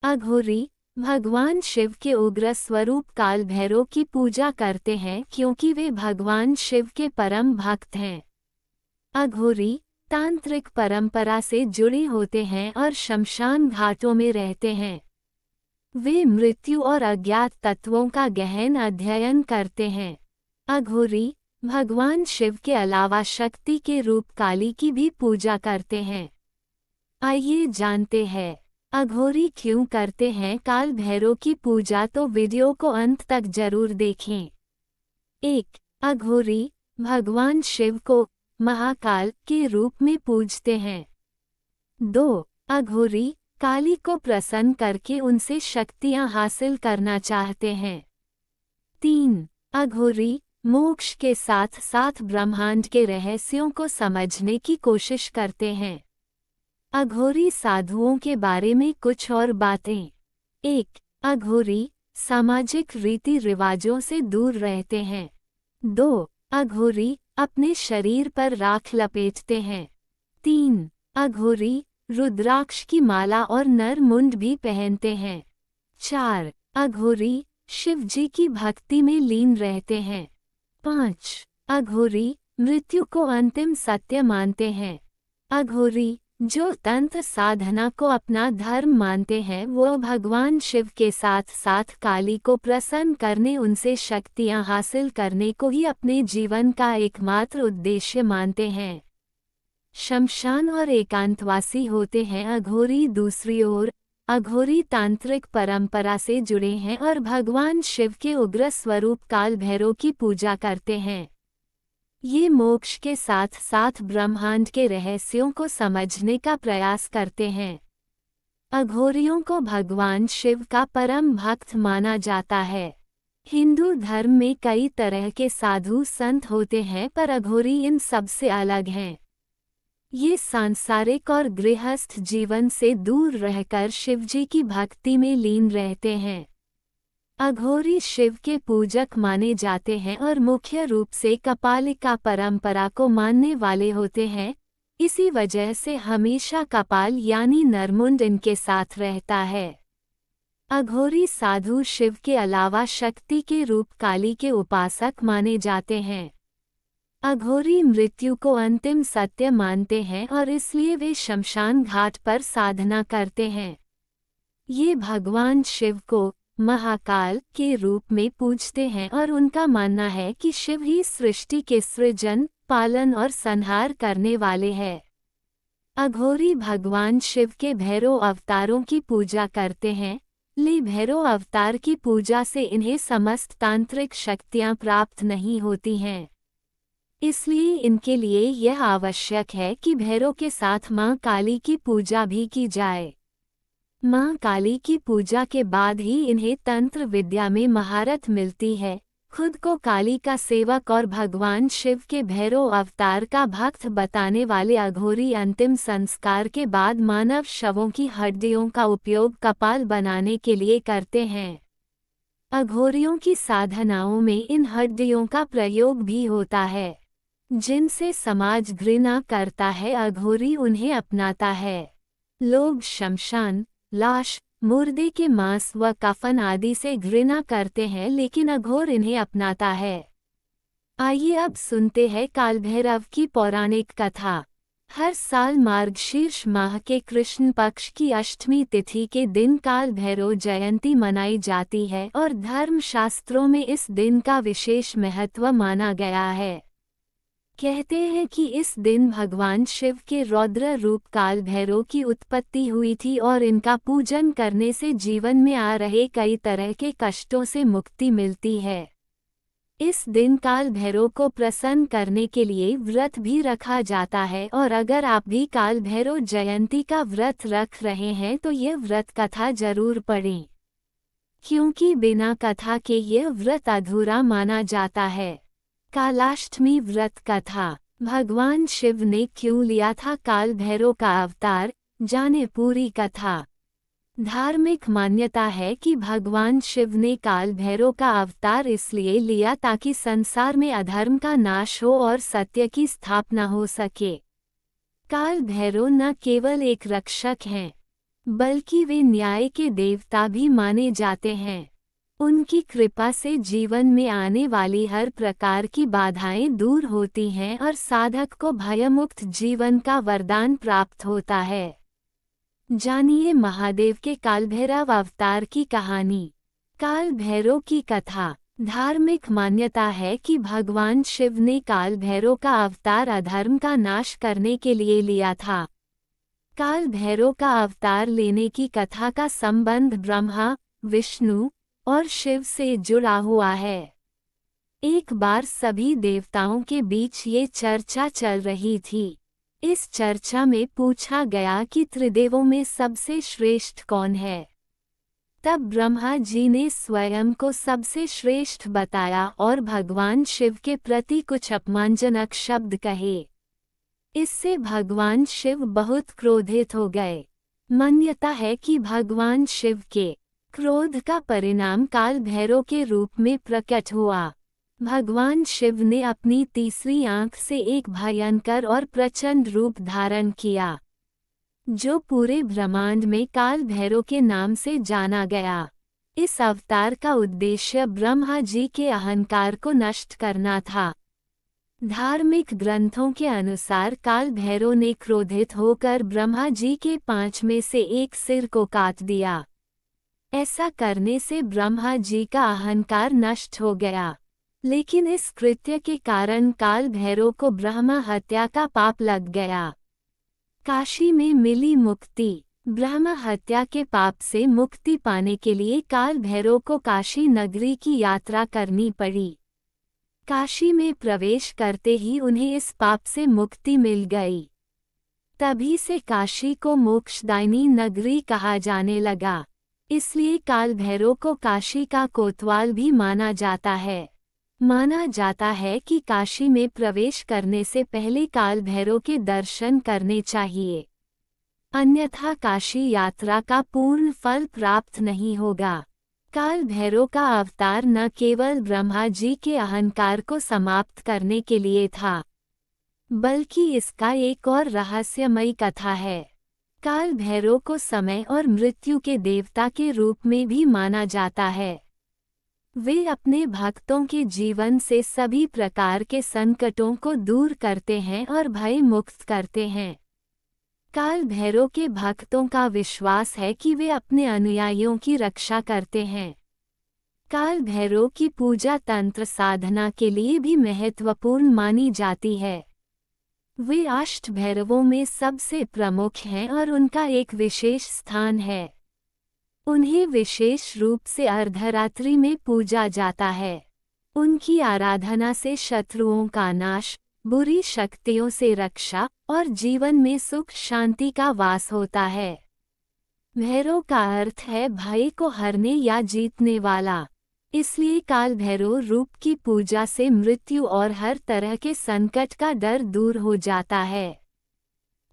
अघोरी भगवान शिव के उग्र स्वरूप काल भैरव की पूजा करते हैं क्योंकि वे भगवान शिव के परम भक्त हैं। अघोरी तांत्रिक परंपरा से जुड़े होते हैं और शमशान घाटों में रहते हैं। वे मृत्यु और अज्ञात तत्वों का गहन अध्ययन करते हैं। अघोरी भगवान शिव के अलावा शक्ति के रूप काली की भी पूजा करते हैं। आइए जानते हैं अघोरी क्यों करते हैं काल भैरव की पूजा, तो वीडियो को अंत तक जरूर देखें। 1. अघोरी भगवान शिव को महाकाल के रूप में पूजते हैं। 2. अघोरी काली को प्रसन्न करके उनसे शक्तियां हासिल करना चाहते हैं। 3. अघोरी मोक्ष के साथ साथ ब्रह्मांड के रहस्यों को समझने की कोशिश करते हैं। अघोरी साधुओं के बारे में कुछ और बातें। 1. अघोरी सामाजिक रीति रिवाजों से दूर रहते हैं। 2. अघोरी अपने शरीर पर राख लपेटते हैं। 3. अघोरी रुद्राक्ष की माला और नर मुंड भी पहनते हैं। 4. अघोरी शिव जी की भक्ति में लीन रहते हैं। 5. अघोरी मृत्यु को अंतिम सत्य मानते हैं। अघोरी जो तंत्र साधना को अपना धर्म मानते हैं वो भगवान शिव के साथ साथ काली को प्रसन्न करने, उनसे शक्तियां हासिल करने को ही अपने जीवन का एकमात्र उद्देश्य मानते हैं। शमशान और एकांतवासी होते हैं अघोरी। दूसरी ओर अघोरी तांत्रिक परंपरा से जुड़े हैं और भगवान शिव के उग्र स्वरूप काल भैरव की पूजा करते हैं। ये मोक्ष के साथ साथ ब्रह्मांड के रहस्यों को समझने का प्रयास करते हैं। अघोरियों को भगवान शिव का परम भक्त माना जाता है। हिंदू धर्म में कई तरह के साधु संत होते हैं पर अघोरी इन सबसे अलग हैं। ये सांसारिक और गृहस्थ जीवन से दूर रहकर शिवजी की भक्ति में लीन रहते हैं। अघोरी शिव के पूजक माने जाते हैं और मुख्य रूप से कपालिका परंपरा को मानने वाले होते हैं। इसी वजह से हमेशा कपाल यानी नरमुंड इनके साथ रहता है। अघोरी साधु शिव के अलावा शक्ति के रूप काली के उपासक माने जाते हैं। अघोरी मृत्यु को अंतिम सत्य मानते हैं और इसलिए वे शमशान घाट पर साधना करते हैं। ये भगवान शिव को महाकाल के रूप में पूजते हैं और उनका मानना है कि शिव ही सृष्टि के सृजन, पालन और संहार करने वाले हैं। अघोरी भगवान शिव के भैरव अवतारों की पूजा करते हैं। भैरव अवतार की पूजा से इन्हें समस्त तांत्रिक शक्तियां प्राप्त नहीं होती हैं। इसलिए इनके लिए यह आवश्यक है कि भैरव के साथ मां काली की पूजा भी की जाए। मां काली की पूजा के बाद ही इन्हें तंत्र विद्या में महारत मिलती है। खुद को काली का सेवक और भगवान शिव के भैरव अवतार का भक्त बताने वाले अघोरी अंतिम संस्कार के बाद मानव शवों की हड्डियों का उपयोग कपाल बनाने के लिए करते हैं। अघोरियों की साधनाओं में इन हड्डियों का प्रयोग भी होता है, जिनसे समाज घृणा करता है। अघोरी उन्हें अपनाता है। लोग शमशान, लाश, मुर्दे के मांस व कफन आदि से घृणा करते हैं, लेकिन अघोर इन्हें अपनाता है। आइए अब सुनते हैं काल भैरव की पौराणिक कथा। हर साल मार्गशीर्ष माह के कृष्ण पक्ष की अष्टमी तिथि के दिन काल भैरव जयंती मनाई जाती है और धर्मशास्त्रों में इस दिन का विशेष महत्व माना गया है। कहते हैं कि इस दिन भगवान शिव के रौद्र रूप काल भैरव की उत्पत्ति हुई थी और इनका पूजन करने से जीवन में आ रहे कई तरह के कष्टों से मुक्ति मिलती है। इस दिन काल भैरव को प्रसन्न करने के लिए व्रत भी रखा जाता है और अगर आप भी काल भैरव जयंती का व्रत रख रहे हैं तो यह व्रत कथा जरूर पढ़ें, क्योंकि बिना कथा के यह व्रत अधूरा माना जाता है। कालाष्टमी व्रत कथा। भगवान शिव ने क्यों लिया था काल भैरव का अवतार, जाने पूरी कथा। धार्मिक मान्यता है कि भगवान शिव ने काल भैरव का अवतार इसलिए लिया ताकि संसार में अधर्म का नाश हो और सत्य की स्थापना हो सके। काल भैरव न केवल एक रक्षक हैं, बल्कि वे न्याय के देवता भी माने जाते हैं। उनकी कृपा से जीवन में आने वाली हर प्रकार की बाधाएं दूर होती हैं और साधक को भयमुक्त जीवन का वरदान प्राप्त होता है। जानिए महादेव के कालभैरव अवतार की कहानी। काल भैरव की कथा। धार्मिक मान्यता है कि भगवान शिव ने काल भैरव का अवतार अधर्म का नाश करने के लिए लिया था। काल भैरव का अवतार लेने की कथा का संबंध ब्रह्मा, विष्णु और शिव से जुड़ा हुआ है। एक बार सभी देवताओं के बीच ये चर्चा चल रही थी। इस चर्चा में पूछा गया कि त्रिदेवों में सबसे श्रेष्ठ कौन है। तब ब्रह्मा जी ने स्वयं को सबसे श्रेष्ठ बताया और भगवान शिव के प्रति कुछ अपमानजनक शब्द कहे। इससे भगवान शिव बहुत क्रोधित हो गए। मान्यता है कि भगवान शिव के क्रोध का परिणाम काल भैरव के रूप में प्रकट हुआ। भगवान शिव ने अपनी तीसरी आंख से एक भयंकर और प्रचंड रूप धारण किया, जो पूरे ब्रह्मांड में काल भैरव के नाम से जाना गया। इस अवतार का उद्देश्य ब्रह्मा जी के अहंकार को नष्ट करना था। धार्मिक ग्रंथों के अनुसार काल भैरव ने क्रोधित होकर ब्रह्मा जी के 5 में से एक सिर को काट दिया। ऐसा करने से ब्रह्मा जी का अहंकार नष्ट हो गया। लेकिन इस कृत्य के कारण काल भैरव को ब्रह्मा हत्या का पाप लग गया। काशी में मिली मुक्ति। ब्रह्मा हत्या के पाप से मुक्ति पाने के लिए काल भैरव को काशी नगरी की यात्रा करनी पड़ी। काशी में प्रवेश करते ही उन्हें इस पाप से मुक्ति मिल गई। तभी से काशी को मोक्षदायिनी नगरी कहा जाने लगा। इसलिए काल भैरव को काशी का कोतवाल भी माना जाता है। माना जाता है कि काशी में प्रवेश करने से पहले काल भैरव के दर्शन करने चाहिए, अन्यथा काशी यात्रा का पूर्ण फल प्राप्त नहीं होगा। काल भैरव का अवतार न केवल ब्रह्मा जी के अहंकार को समाप्त करने के लिए था, बल्कि इसका एक और रहस्यमयी कथा है। काल भैरव को समय और मृत्यु के देवता के रूप में भी माना जाता है। वे अपने भक्तों के जीवन से सभी प्रकार के संकटों को दूर करते हैं और भय मुक्त करते हैं। काल भैरव के भक्तों का विश्वास है कि वे अपने अनुयायियों की रक्षा करते हैं। काल भैरव की पूजा तंत्र साधना के लिए भी महत्वपूर्ण मानी जाती है। वे अष्ट भैरवों में सबसे प्रमुख हैं और उनका एक विशेष स्थान है। उन्हें विशेष रूप से अर्धरात्रि में पूजा जाता है। उनकी आराधना से शत्रुओं का नाश, बुरी शक्तियों से रक्षा और जीवन में सुख शांति का वास होता है। भैरव का अर्थ है भय को हरने या जीतने वाला। इसलिए काल भैरव रूप की पूजा से मृत्यु और हर तरह के संकट का डर दूर हो जाता है।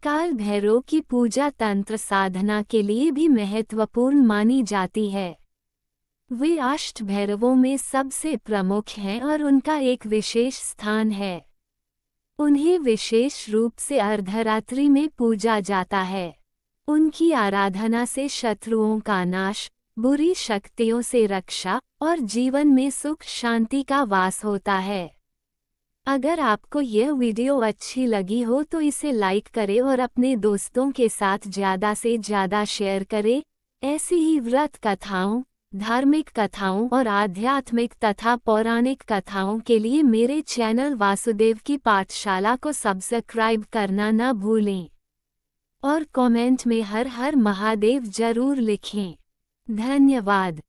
काल भैरव की पूजा तंत्र साधना के लिए भी महत्वपूर्ण मानी जाती है। वे अष्ट भैरवों में सबसे प्रमुख हैं और उनका एक विशेष स्थान है। उन्हें विशेष रूप से अर्धरात्रि में पूजा जाता है। उनकी आराधना से शत्रुओं का नाश, बुरी शक्तियों से रक्षा और जीवन में सुख शांति का वास होता है। अगर आपको यह वीडियो अच्छी लगी हो तो इसे लाइक करें और अपने दोस्तों के साथ ज़्यादा से ज़्यादा शेयर करें। ऐसी ही व्रत कथाओं, धार्मिक कथाओं और आध्यात्मिक तथा पौराणिक कथाओं के लिए मेरे चैनल वासुदेव की पाठशाला को सब्सक्राइब करना न भूलें और कमेंट में हर हर महादेव जरूर लिखें। धन्यवाद।